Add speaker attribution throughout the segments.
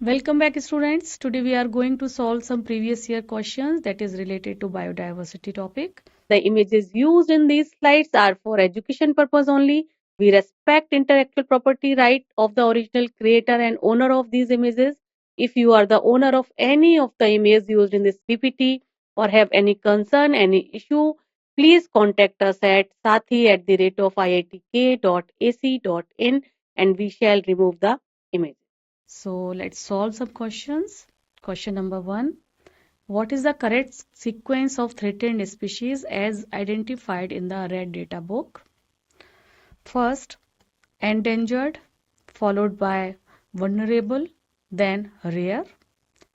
Speaker 1: Welcome back, students. Today we are going to solve some previous year questions that is related to biodiversity topic. The images used in these slides are for education purpose only. We respect intellectual property right of the original creator and owner of these images. If you are the owner of any of the images used in this PPT or have any concern, any issue, please contact us at sathi@iitk.ac.in and we shall remove the image. So let's solve some questions. Question number 1. What is the correct sequence of threatened species as identified in the Red Data book? First, endangered, followed by vulnerable, then rare.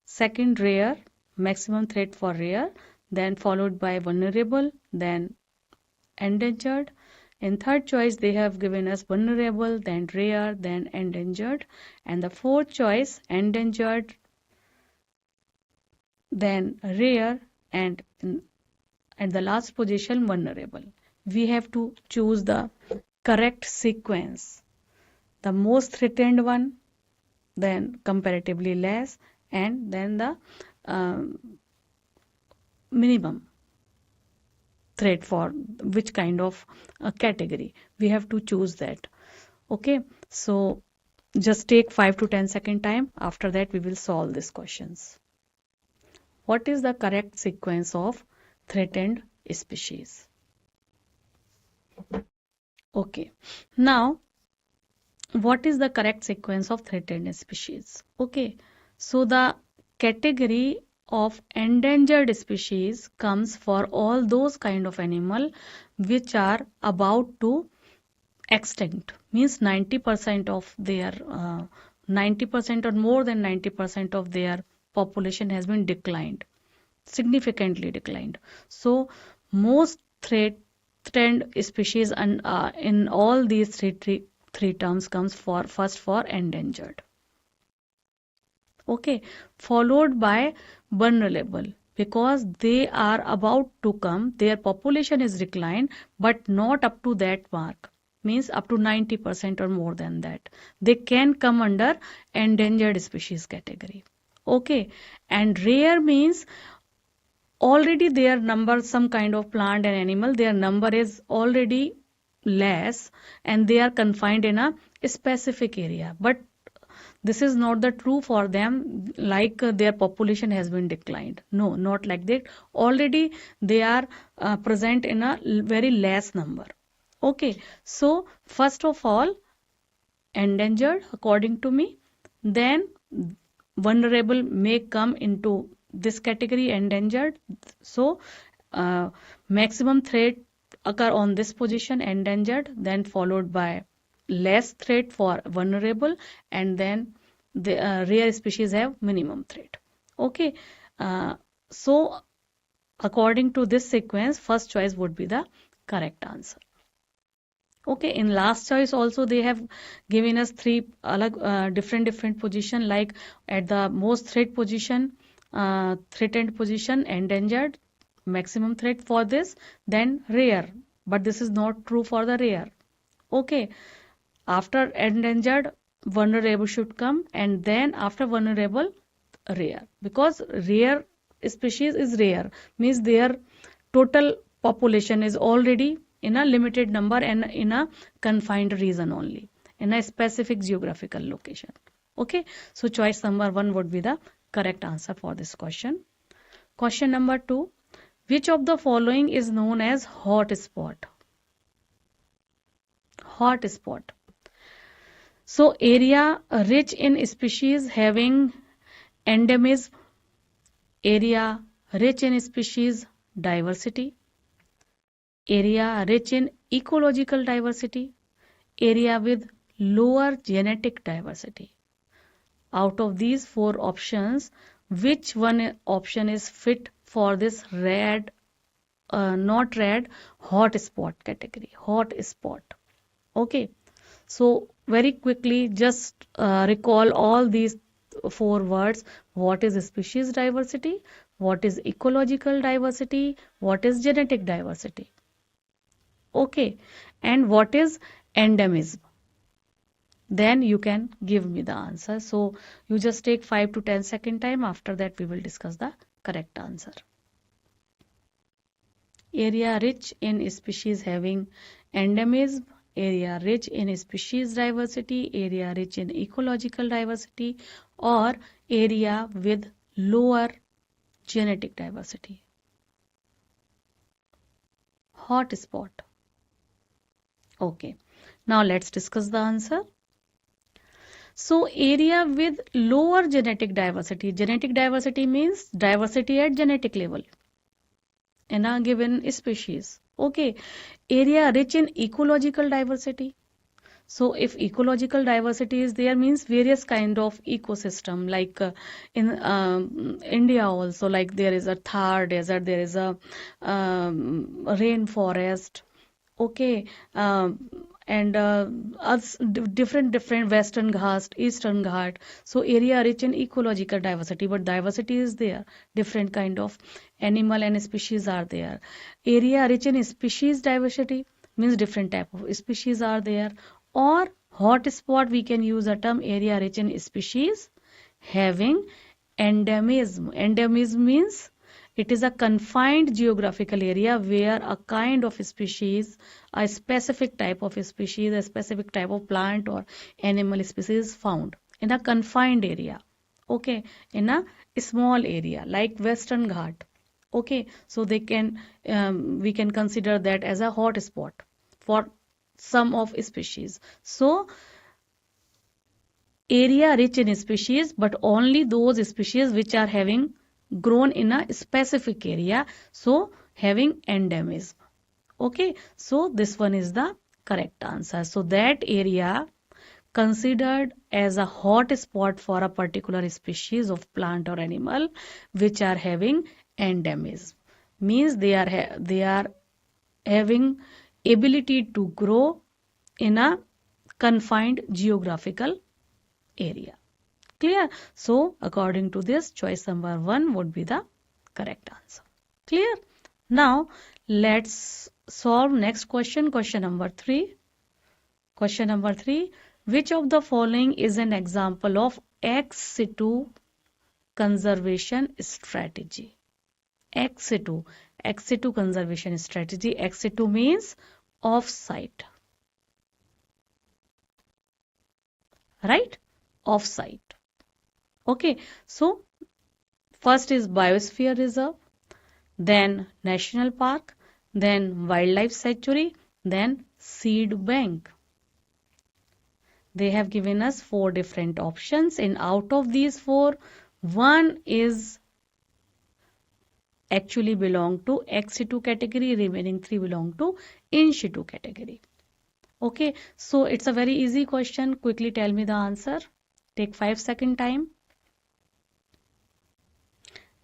Speaker 1: Second, rare, maximum threat for rare, then followed by vulnerable, then endangered. In third choice, they have given us vulnerable, then rare, then endangered. And the fourth choice, endangered, then rare, and at the last position, vulnerable. We have to choose the correct sequence. The most threatened one, then comparatively less, and then the minimum threat for which kind of category. We have to choose that. Okay, so just take 5 to 10 second time. After that, we will solve these questions. What is the correct sequence of threatened species? Okay, now what is the correct sequence of threatened species? Okay, so the category of endangered species comes for all those kind of animal which are about to extinct, means 90% of their 90% or more than 90% of their population has been declined, significantly declined. So most threatened species and in all these three terms comes for first for endangered. Okay, followed by vulnerable because they are about to come, their population is declined but not up to that mark, means up to 90% or more than that. They can come under endangered species category. Okay, and rare means already their number, some kind of plant and animal, their number is already less and they are confined in a specific area. But this is not the true for them, like their population has been declined. No, not like that. Already they are present in a very less number. Okay, so first of all, endangered according to me, then vulnerable may come into this category, endangered. So maximum threat occur on this position, endangered, then followed by less threat for vulnerable, and then the rare species have minimum threat. Okay, so according to this sequence, first choice would be the correct answer. Okay, in last choice also they have given us three different position, like at the most threat position, threatened position, endangered, maximum threat for this, then rare, but this is not true for the rare. Okay, after endangered, vulnerable should come, and then after vulnerable, rare, because rare species is rare, means their total population is already in a limited number and in a confined region only, in a specific geographical location. Okay, so choice number 1 would be the correct answer for this question. Question number 2. Which of the following is known as hot spot? Hot spot. So area rich in species having endemism, area rich in species diversity, area rich in ecological diversity, area with lower genetic diversity. Out of these 4 options, which one option is fit for this red, not red, hot spot category? Hot spot. Okay, so very quickly just recall all these 4 words. What is species diversity? What is ecological diversity? What is genetic diversity? Okay, and what is endemism? then you can give me the answer. So you just take 5 to 10 second time. After that we will discuss the correct answer. Area rich in species having endemism, area rich in species diversity, area rich in ecological diversity, or area with lower genetic diversity. Hot spot. Okay, now let's discuss the answer. So area with lower genetic diversity means diversity at genetic level in a given species. Okay, area rich in ecological diversity. So if ecological diversity is there means various kind of ecosystem, like in India also, like there is a Thar desert, there is a rainforest, okay, and different Western Ghats, Eastern Ghat. So area rich in ecological diversity, but diversity is there. Different kind of animal and species are there. Area rich in species diversity means different type of species are there. Or hot spot, we can use a term area rich in species having endemism. Endemism means it is a confined geographical area where a kind of species, a specific type of species, a specific type of plant or animal species is found in a confined area. Okay, in a small area like Western Ghat. Okay, so we can consider that as a hot spot for some of species. So area rich in species, but only those species which are having grown in a specific area, so having endemism. Okay, so this one is the correct answer. So that area considered as a hot spot for a particular species of plant or animal which are having endemism means they are having ability to grow in a confined geographical area. Clear? So according to this, choice number 1 would be the correct answer. Clear? Now let's solve next question. Question number 3. Question number 3. Which of the following is an example of ex situ conservation strategy? Ex situ conservation strategy. Ex situ means off-site. Right? Off-site. Okay, so first is biosphere reserve, then national park, then wildlife sanctuary, then seed bank. They have given us 4 different options, and out of these 4, one is actually belong to ex situ category, remaining 3 belong to in situ category. Okay, so it's a very easy question. Quickly tell me the answer. Take 5 second time.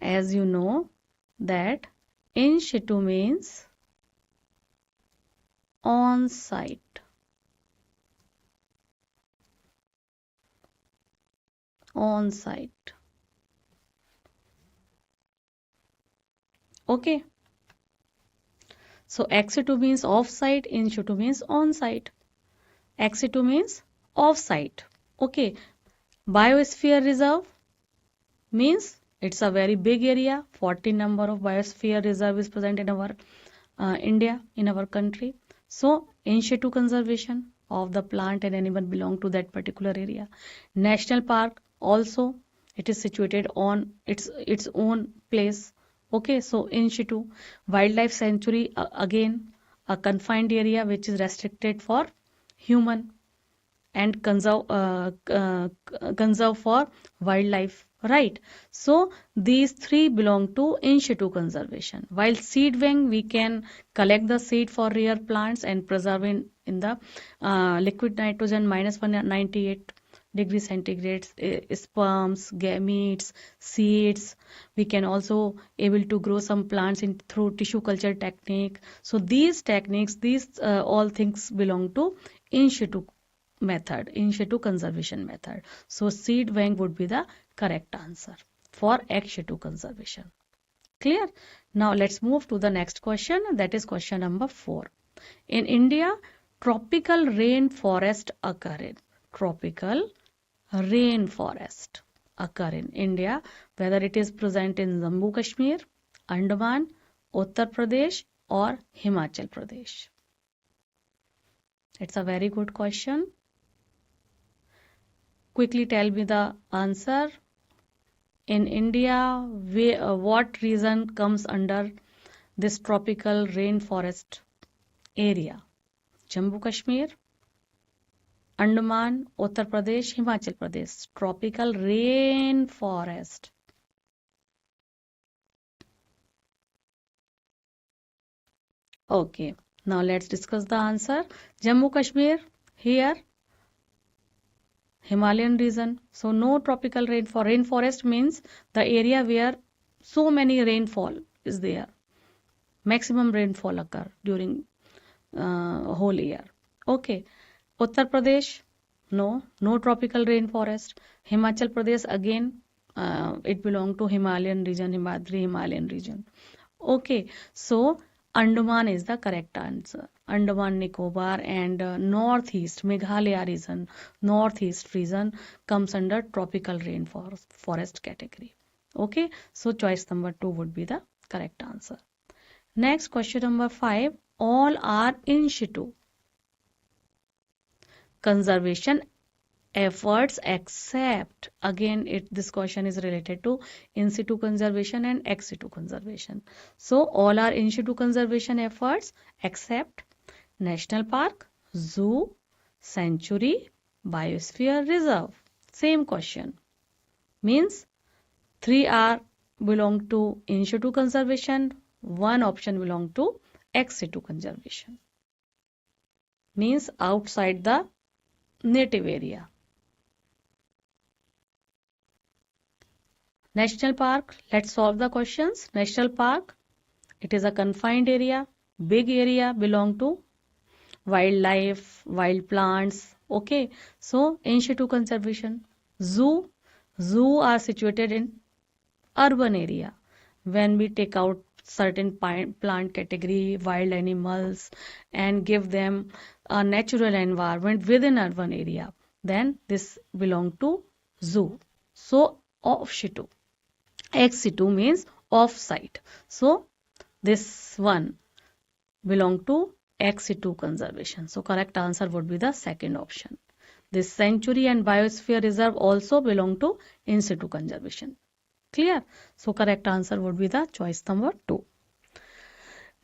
Speaker 1: As you know that in situ means on site. On site. Okay. So ex situ means off site, in situ means on site. Ex situ means off site. Okay. Biosphere reserve means it's a very big area. 14 number of biosphere reserve is present in our India, in our country. So in situ conservation of the plant and animal belong to that particular area. National park also, it is situated on its own place. Okay, so in situ. Wildlife sanctuary, again a confined area which is restricted for human and conserve for wildlife, right? So these 3 belong to in situ conservation. While seed bank, we can collect the seed for rare plants and preserve in the liquid nitrogen minus 198 degrees centigrade, sperms, gametes, seeds. We can also able to grow some plants through tissue culture technique. So these techniques, these all things belong to in situ method, in situ conservation method. So seed bank would be the correct answer for ex situ conservation. Clear? Now let's move to the next question, that is question number 4. In India, tropical rainforest occur in. tropical rainforest occur in India, whether it is present in Jammu Kashmir, Andaman, Uttar Pradesh or Himachal Pradesh? It's a very good question. Quickly tell me the answer. In India, what region comes under this tropical rainforest area? Jammu Kashmir, Andaman, Uttar Pradesh, Himachal Pradesh. Tropical rainforest. Okay, now let's discuss the answer. Jammu Kashmir, here Himalayan region. So no tropical rainforest. Rainforest means the area where so many rainfall is there. Maximum rainfall occur during whole year. Okay. Uttar Pradesh, no tropical rainforest. Himachal Pradesh, again, it belong to Himalayan region, Himadri Himalayan region. Okay, so Andaman is the correct answer. Andaman Nicobar and northeast Meghalaya region, northeast region comes under tropical rainforest category. Okay, so choice number 2 would be the correct answer. Next, question number 5. All are in situ conservation efforts except, again this question is related to in situ conservation and ex situ conservation. So all are in situ conservation efforts except national park, zoo, sanctuary, biosphere reserve. Same question. Means 3 are belong to in situ conservation, 1 option belong to ex situ conservation. Means outside the native area. National park, let's solve the questions. National park, it is a confined area, big area belong to wildlife, wild plants. Okay, so in situ conservation. Zoo are situated in urban area. When we take out certain plant category, wild animals, and give them a natural environment within urban area, then this belong to zoo. So off situ. Ex situ means off site. So this one belong to ex situ conservation. So correct answer would be the second option. This sanctuary and biosphere reserve also belong to in situ conservation. Clear? So correct answer would be the choice number 2.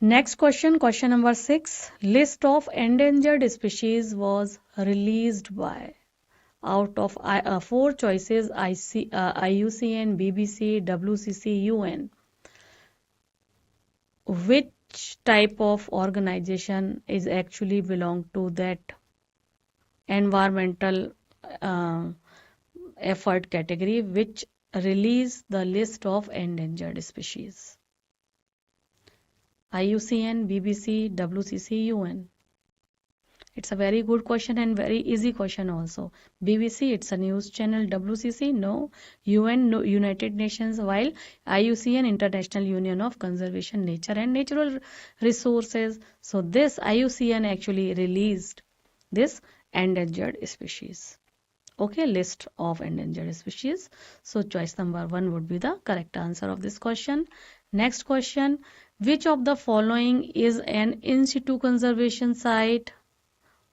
Speaker 1: Next question, question number 6. List of endangered species was released by. Out of 4 choices, IUCN, BBC, WCC, UN. Which type of organization is actually belong to that environmental effort category which release the list of endangered species? IUCN, BBC, WCC, UN. It's a very good question and very easy question also. BBC, it's a news channel. WCC, no. UN, no. United Nations, while IUCN, International Union of Conservation Nature and Natural Resources. So this IUCN actually released this endangered species. Okay, list of endangered species. So choice number 1 would be the correct answer of this question. Next question, which of the following is an in situ conservation site?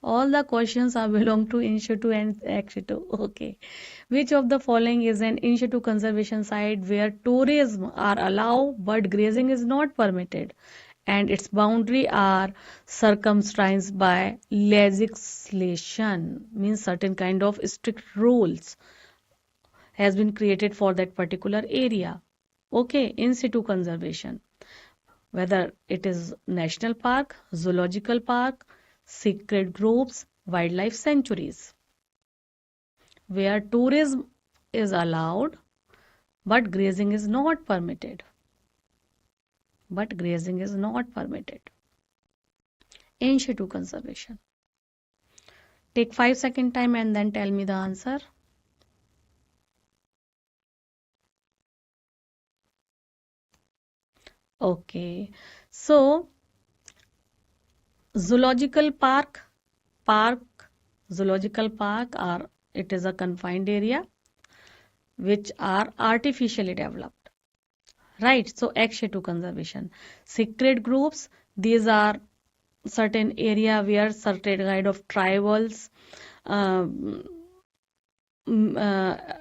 Speaker 1: All the questions are belong to in situ and ex situ. Okay. Which of the following is an in situ conservation site where tourism are allowed but grazing is not permitted? And its boundary are circumscribed by legislation, means certain kind of strict rules has been created for that particular area. Okay, in situ conservation, whether it is national park, zoological park, sacred groves, wildlife sanctuaries, where tourism is allowed but grazing is not permitted. But grazing is not permitted. In situ conservation. Take 5-second time and then tell me the answer. Okay. So zoological park, zoological park are, it is a confined area which are artificially developed, right? So ex situ conservation. Secret groups, these are certain area where certain kind of tribals um,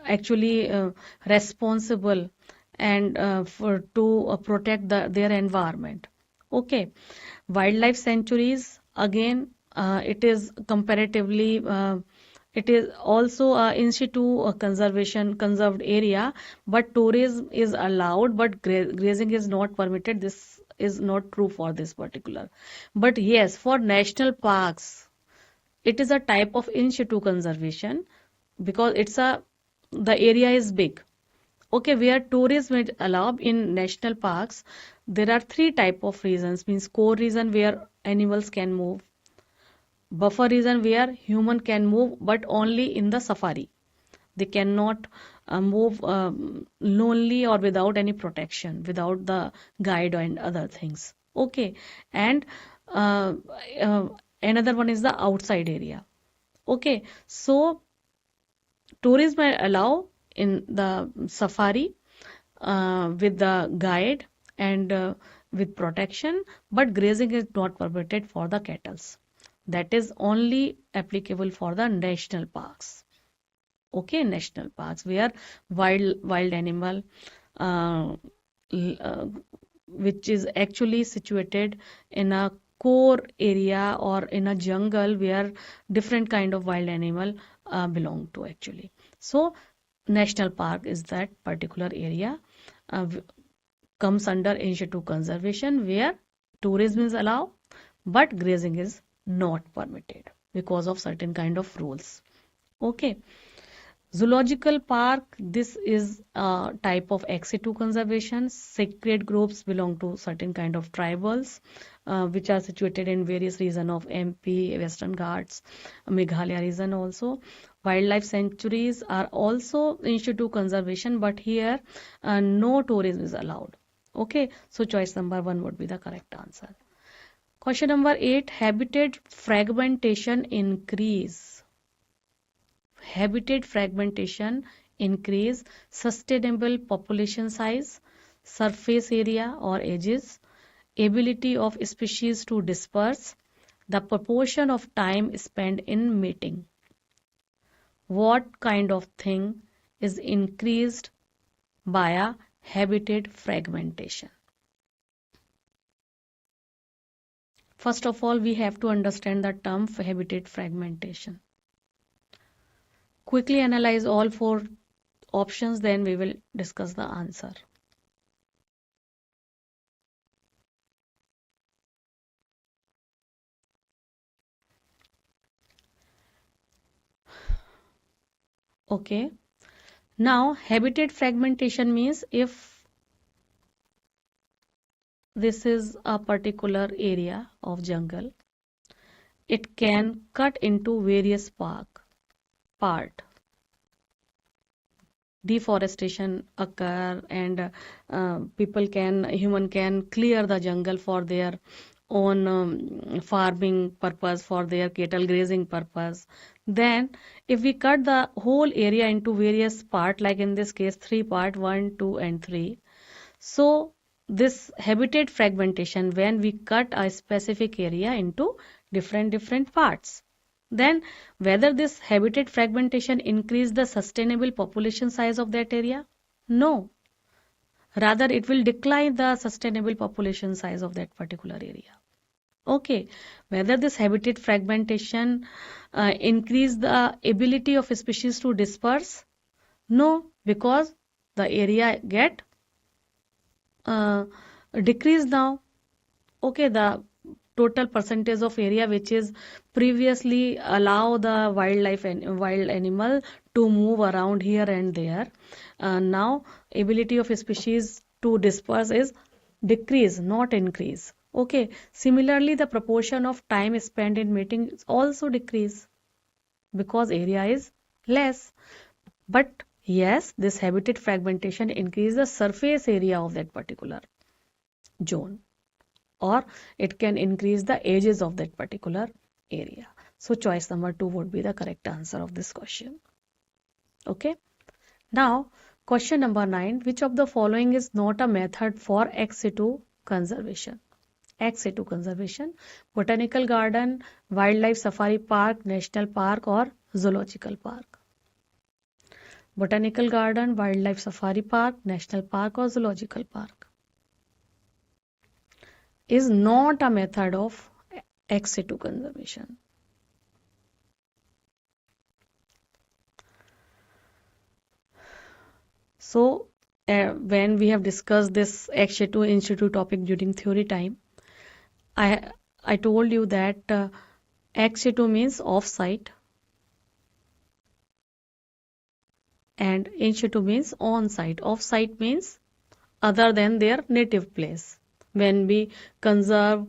Speaker 1: actually responsible and for to protect their environment. Okay, wildlife sanctuaries, again, it is comparatively it is also a in situ conservation conserved area, but tourism is allowed, but grazing is not permitted. This is not true for this particular. But yes, for national parks, it is a type of in situ conservation because it's a the area is big. Okay, where tourism is allowed in national parks, there are three type of reasons. Means core reason where animals can move, buffer reason where human can move but only in the safari. They cannot move lonely or without any protection, without the guide and other things. Okay, and uh, uh, another one is the outside area. Okay, so tourism may allow in the safari with the guide and with protection, but grazing is not permitted for the cattle. That is only applicable for the national parks. Okay, national parks where wild animal uh, uh, which is actually situated in a core area or in a jungle where different kind of wild animal belong to actually. So national park is that particular area uh, comes under in situ conservation where tourism is allowed but grazing is not permitted because of certain kind of rules. Okay. Zoological park, this is a type of ex situ conservation. Sacred groups belong to certain kind of tribals, which are situated in various regions of MP, Western Ghats, Meghalaya region also. Wildlife sanctuaries are also in situ conservation, but here no tourism is allowed. Okay, so choice number one would be the correct answer. Question number 8, habitat fragmentation increase. Habitat fragmentation increase sustainable population size, surface area or edges, ability of species to disperse, the proportion of time spent in mating. What kind of thing is increased by a habitat fragmentation? First of all, we have to understand the term habitat fragmentation. Quickly analyze all four options, then we will discuss the answer. Okay. Now, habitat fragmentation means if this is a particular area of jungle, it can cut into various part. Deforestation occur and human can clear the jungle for their own farming purpose, for their cattle grazing purpose. Then if we cut the whole area into various part, like in this case 3 part, 1, 2 and 3, so this habitat fragmentation, when we cut a specific area into different parts, then whether this habitat fragmentation increase the sustainable population size of that area? No. Rather, it will decline the sustainable population size of that particular area. Okay. Whether this habitat fragmentation increase the ability of species to disperse? No, because the area get uh, decreased now. Okay, the total percentage of area which is previously allow the wildlife and wild animal to move around here and there, now ability of species to disperse is decrease, not increase. Okay, similarly the proportion of time spent in mating is also decrease because area is less. But yes, this habitat fragmentation increase the surface area of that particular zone, or it can increase the edges of that particular area. So choice number 2 would be the correct answer of this question. Okay. Now, question number 9. Which of the following is not a method for ex situ conservation? Ex situ conservation: botanical garden, wildlife safari park, national park, or zoological park. Botanical garden, wildlife safari park, national park, or zoological park is not a method of ex situ conservation. So, when we have discussed this ex situ in situ topic during theory time, I told you that ex situ means off-site and in situ means on-site. Off-site means other than their native place. When we conserve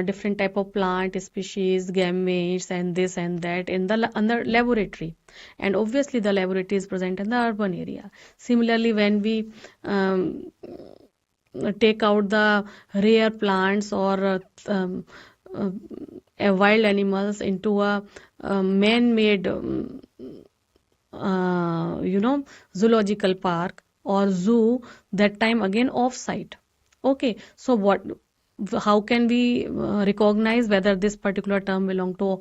Speaker 1: different type of plant species, gametes, and this and that in the under laboratory, and obviously the laboratory is present in the urban area. Similarly, when we take out the rare plants or wild animals into a man-made zoological park or zoo, that time again off-site. Okay, so how can we recognize whether this particular term belong to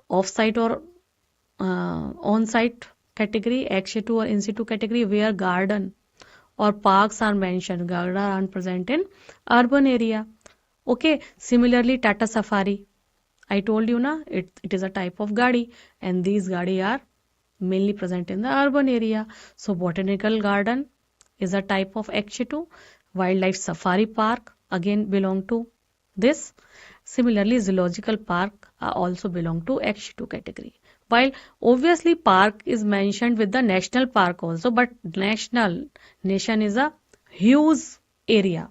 Speaker 1: off-site or on-site category, ex situ or in situ category, where garden or parks are mentioned. Garden are present in urban area. Okay, similarly Tata Safari. I told you na, it is a type of gadi, and these gadi are mainly present in the urban area. So botanical garden is a type of ex situ. Wildlife safari park again belong to this. Similarly, zoological park also belong to ex situ category. While obviously park is mentioned with the national park also, but nation is a huge area,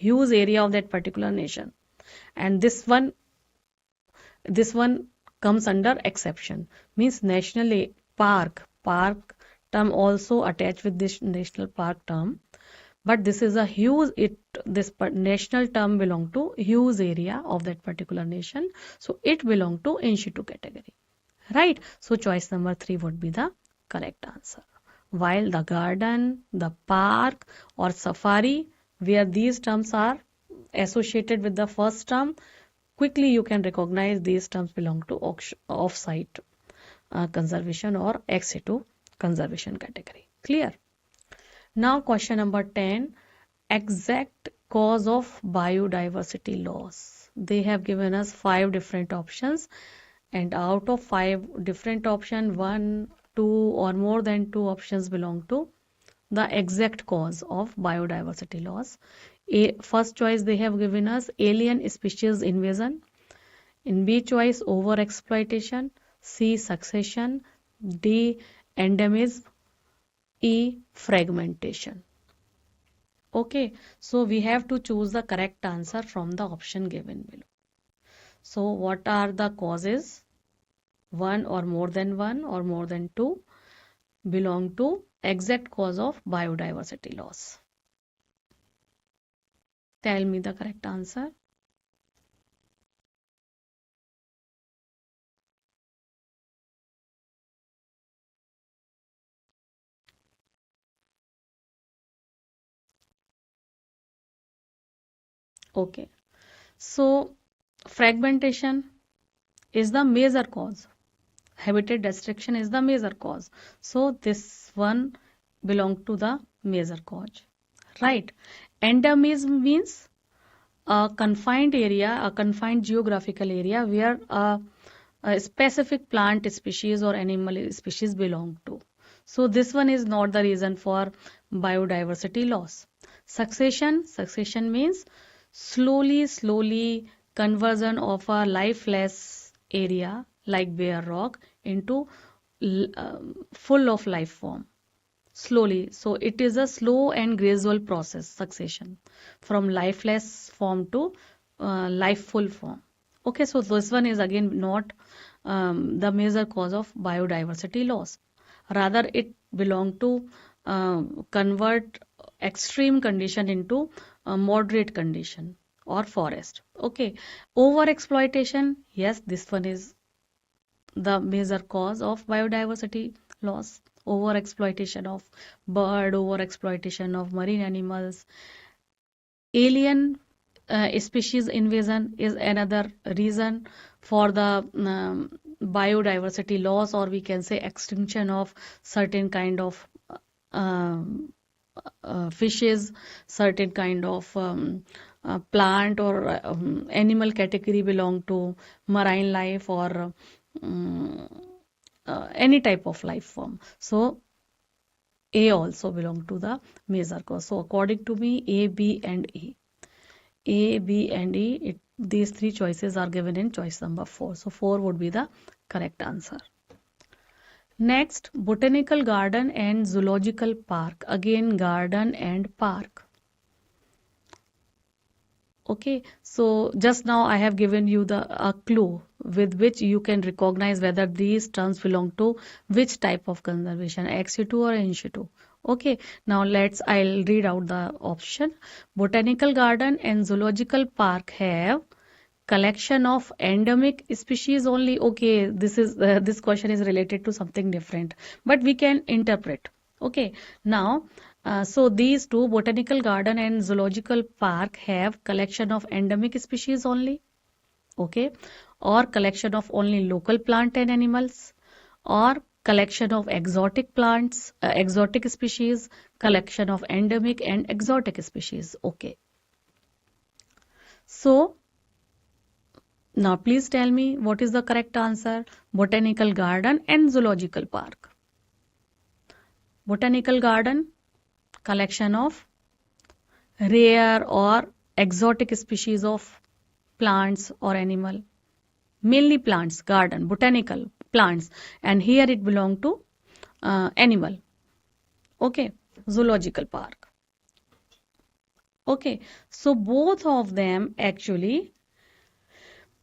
Speaker 1: of that particular nation, and this one comes under exception. Means national park term also attached with this national park term, but this is a this national term belong to huge area of that particular nation, so it belong to in situ category, right? So choice number 3 would be the correct answer. While the garden, the park, or safari, where these terms are associated with the first term, quickly you can recognize these terms belong to off-site conservation or ex situ conservation category. Clear? Now question number 10. Exact cause of biodiversity loss. They have given us 5 different options, and out of 5 different options, 1, 2 or more than 2 options belong to the exact cause of biodiversity loss. First choice they have given us alien species invasion. In B choice, overexploitation. C, succession. D, endemism. E, fragmentation. Okay, so we have to choose the correct answer from the option given below. So what are the causes? 1 or more than 1 or more than 2 belong to exact cause of biodiversity loss. Tell me the correct answer. Okay, so fragmentation is the major cause. Habitat destruction is the major cause. So this one belong to the major cause, right? Endemism means a confined area, a confined geographical area where a specific plant species or animal species belong to. So this one is not the reason for biodiversity loss. Succession means slowly conversion of a lifeless area like bare rock into full of life form. Slowly. So it is a slow and gradual process, succession, from lifeless form to lifeful form. Okay, so this one is again not the major cause of biodiversity loss. Rather, it belong to convert extreme condition into moderate condition or forest. Okay, over exploitation, yes, this one is the major cause of biodiversity loss. Overexploitation of bird, overexploitation of marine animals. Alien species invasion is another reason for the biodiversity loss, or we can say extinction of certain kind of um, fishes, certain kind of plant or animal category belong to marine life or any type of life form. So A also belong to the major cause. So according to me, A, B, and E. A, B, and E, these three choices are given in choice number 4. So 4 would be the correct answer. Next, botanical garden and zoological park. Again, garden and park. Okay, so just now I have given you a clue with which you can recognize whether these terms belong to which type of conservation, ex situ or in situ. Okay, now I'll read out the option. Botanical garden and zoological park have collection of endemic species only. Okay, this question is related to something different, but we can interpret. Okay, now so these two, botanical garden and zoological park, have collection of endemic species only. Okay, or collection of only local plant and animals, or collection of exotic plants, exotic species, collection of endemic and exotic species. Okay, so now please tell me what is the correct answer. Botanical garden and zoological park. Botanical garden, collection of rare or exotic species of plants or animal. Mainly plants, garden, botanical plants, and here it belong to animal. Okay, zoological park. Okay, so both of them actually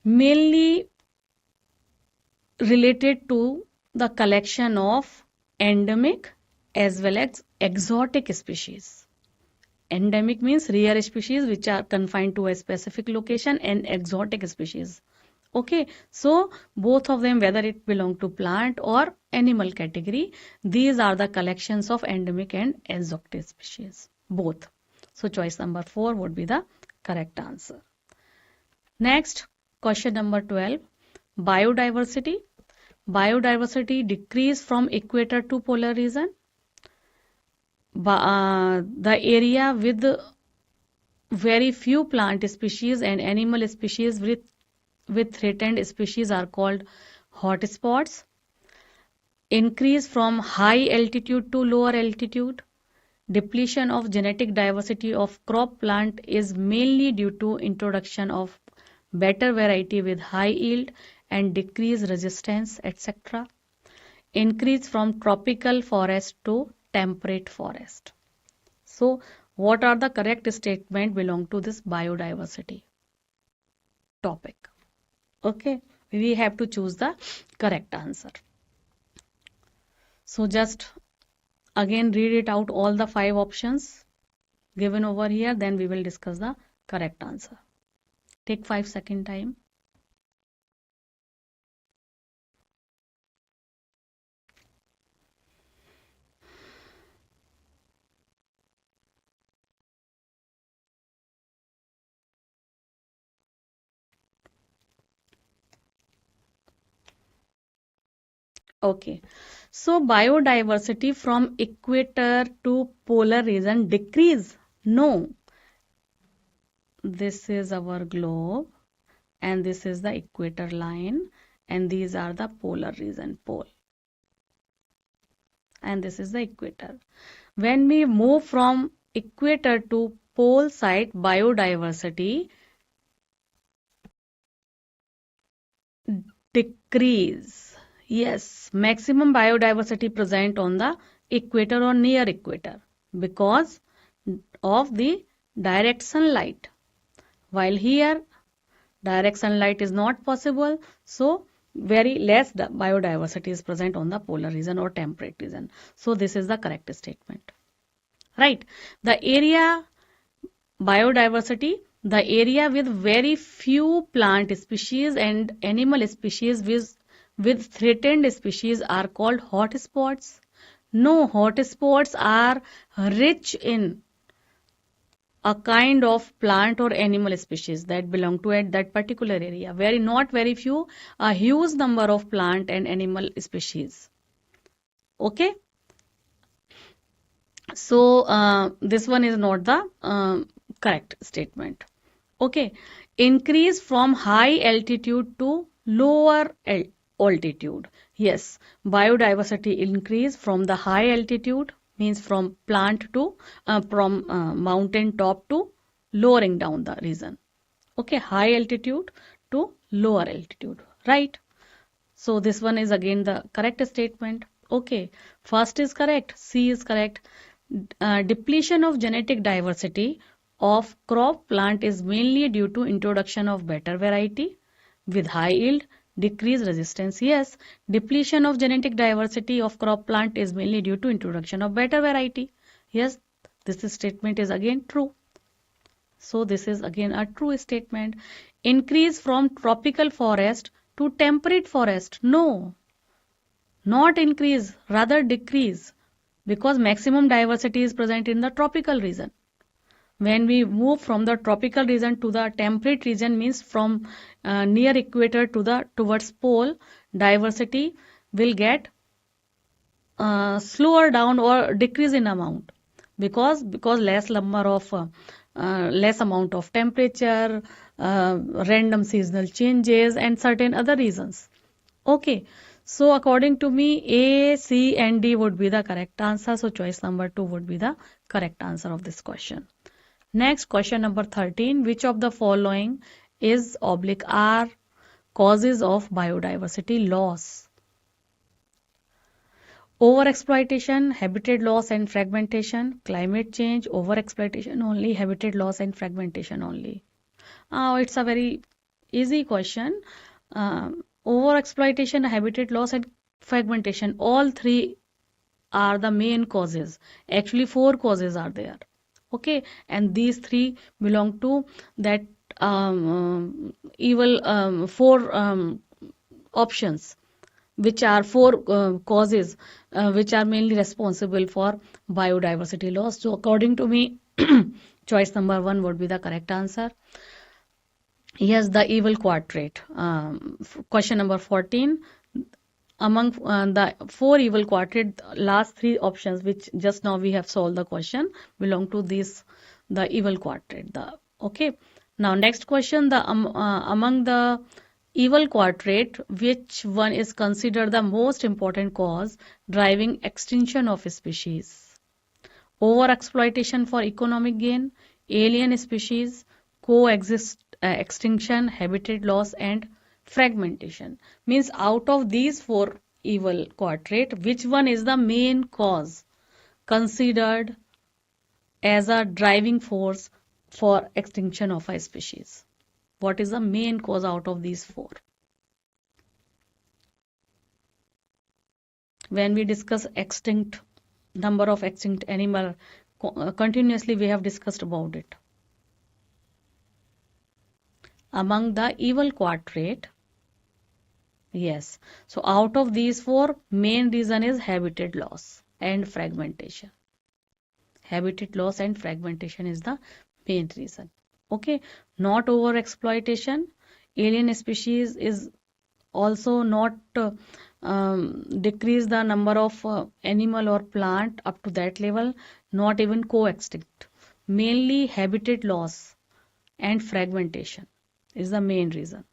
Speaker 1: mainly related to the collection of endemic as well as exotic species. Endemic means rare species which are confined to a specific location, and exotic species. Okay, so both of them, whether it belong to plant or animal category, these are the collections of endemic and exotic species, both. So choice number 4 would be the correct answer. Next, question number 12, biodiversity. Biodiversity decrease from equator to polar region. The area with very few plant species and animal species with threatened species are called hotspots. Increase from high altitude to lower altitude. Depletion of genetic diversity of crop plant is mainly due to introduction of better variety with high yield and decreased resistance, etc. Increase from tropical forest to temperate forest. So, what are the correct statement belong to this biodiversity topic? Okay, we have to choose the correct answer. So, just again read it out, all the 5 options given over here, then we will discuss the correct answer. Take 5-second time. Okay, so biodiversity from equator to polar region decrease? No, this is our globe and this is the equator line and these are the polar region, pole, and this is the equator. When we move from equator to pole side, biodiversity decrease. Yes, maximum biodiversity present on the equator or near equator because of the direct sunlight. While here direct sunlight is not possible, so very less the biodiversity is present on the polar region or temperate region. So this is the correct statement. Right. The area biodiversity, the area with very few plant species and animal species with threatened species are called hotspots? No, hotspots are rich in a kind of plant or animal species that belong to that particular area. Not very few, a huge number of plant and animal species. Okay, so this one is not the correct statement. Okay, increase from high altitude to lower altitude. Yes, biodiversity increase from the high altitude means from plant to from mountain top to lowering down the region. Okay, high altitude to lower altitude, right? So this one is again the correct statement. Okay, first is correct, C is correct. Depletion of genetic diversity of crop plant is mainly due to introduction of better variety with high yield, decreased resistance. Yes, depletion of genetic diversity of crop plant is mainly due to introduction of better variety. Yes, this statement is again true. So this is again a true statement. Increase from tropical forest to temperate forest. No, not increase, rather decrease, because maximum diversity is present in the tropical region. When we move from the tropical region to the temperate region, means from near equator to the towards pole, diversity will get slower down or decrease in amount, because less amount of temperature, random seasonal changes, and certain other reasons. Okay, so according to me, A, C, and D would be the correct answer. So choice number 2 would be the correct answer of this question. Next, question number 13. Which of the following is oblique R causes of biodiversity loss? Overexploitation, habitat loss and fragmentation, climate change, overexploitation only, habitat loss and fragmentation only. It's a very easy question. Overexploitation, habitat loss, and fragmentation, all three are the main causes. Actually, four causes are there. Okay, and these three belong to that evil four options, which are four causes which are mainly responsible for biodiversity loss. So, according to me, choice number 1 would be the correct answer. Yes, the evil quadrate. Question number 14. Among the four evil quadrate, last three options, which just now we have solved the question, belong to this, the evil quadrate. Okay. Now, next question. Among the evil quadrate, which one is considered the most important cause driving extinction of a species? Overexploitation for economic gain, alien species, extinction, habitat loss, and fragmentation. Means out of these four evil quadrate, which one is the main cause considered as a driving force for extinction of a species? What is the main cause out of these four? When we discuss number of extinct animal, continuously we have discussed about it. Among the evil quadrate, yes. So out of these four, main reason is habitat loss and fragmentation. Habitat loss and fragmentation is the main reason. Okay, not over exploitation. Alien species is also not decrease the number of animal or plant up to that level, not even co-extinct. Mainly habitat loss and fragmentation is the main reason.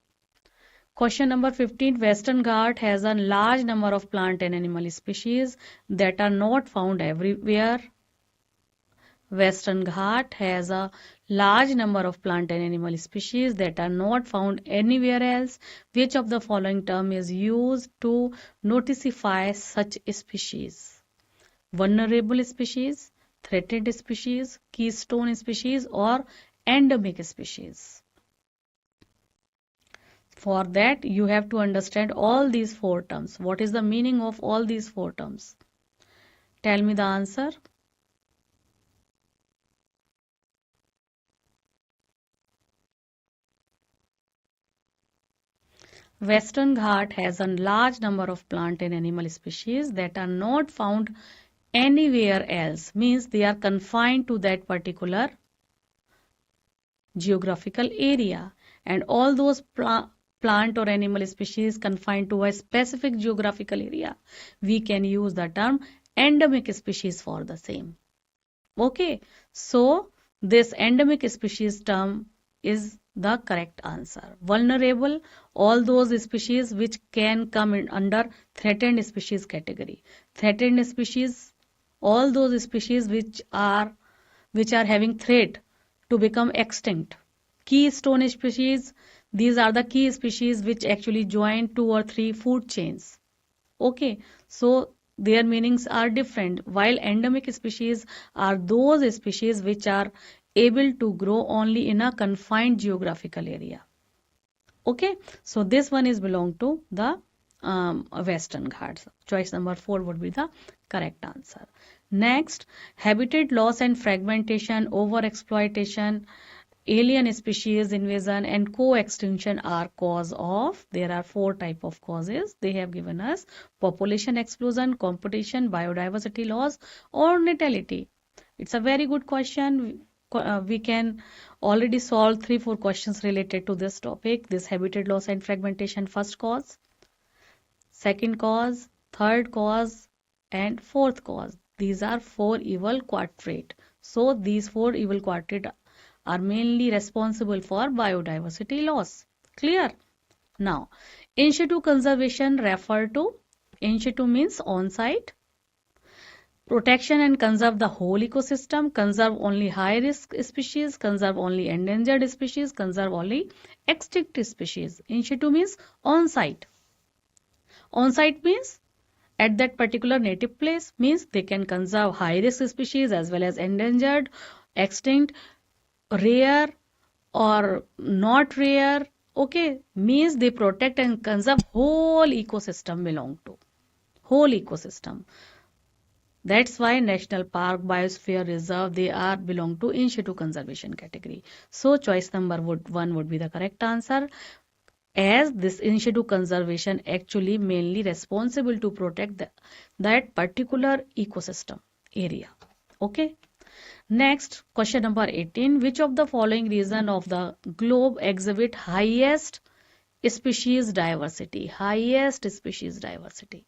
Speaker 1: Question number 15. Western Ghat has a large number of plant and animal species that are not found everywhere. Western Ghat has a large number of plant and animal species that are not found anywhere else. Which of the following term is used to notify such species? Vulnerable species, threatened species, keystone species, or endemic species? For that, you have to understand all these four terms. What is the meaning of all these four terms? Tell me the answer. Western Ghat has a large number of plant and animal species that are not found anywhere else, means they are confined to that particular geographical area, and all those plant or animal species confined to a specific geographical area, we can use the term endemic species for the same. Okay, so this endemic species term is the correct answer. Vulnerable, all those species which can come in under threatened species category. Threatened species, all those species which are having threat to become extinct. Keystone species, these are the key species which actually join 2 or 3 food chains. Okay, so their meanings are different. While endemic species are those species which are able to grow only in a confined geographical area. Okay, so this one is belong to the Western Ghats. Choice number 4 would be the correct answer. Next, habitat loss and fragmentation, overexploitation, alien species invasion and co-extinction are cause of. There are 4 type of causes they have given us: population explosion, competition, biodiversity loss, or natality. It's a very good question. We can already solve 3-4 questions related to this topic. This habitat loss and fragmentation, first cause, second cause, third cause, and fourth cause. These are 4 evil quadrate. So these 4 evil quadrate are mainly responsible for biodiversity loss. Clear? Now, in situ conservation refer to, in situ means on site. Protection and conserve the whole ecosystem, conserve only high risk species, conserve only endangered species, conserve only extinct species. In situ means on site. On site means at that particular native place, means they can conserve high risk species as well as endangered, extinct, rare or not rare. Okay, means they protect and conserve whole ecosystem belong to. Whole ecosystem. That's why National Park, Biosphere Reserve, they are belong to in situ conservation category. So choice number 1 would be the correct answer, as this in situ conservation actually mainly responsible to protect that particular ecosystem area. Okay. Next, question number 18. Which of the following region of the globe exhibit highest species diversity? Highest species diversity.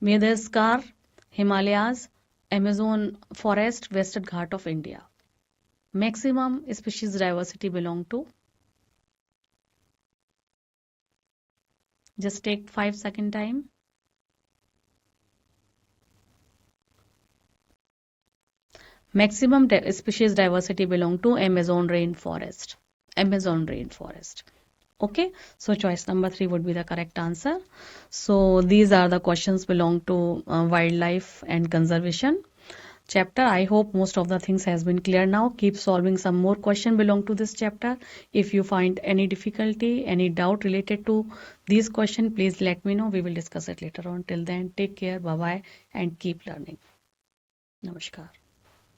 Speaker 1: Madagascar, Himalayas, Amazon forest, Western Ghat of India. Maximum species diversity belong to. Just take 5-second time. Maximum species diversity belong to Amazon rainforest. Amazon rainforest. Okay, so choice number 3 would be the correct answer. So these are the questions belong to wildlife and conservation chapter. I hope most of the things has been clear now. Keep solving some more question belong to this chapter. If you find any difficulty, any doubt related to these question, please let me know. We will discuss it later on. Till then, take care, bye bye, and keep learning. Namaskar.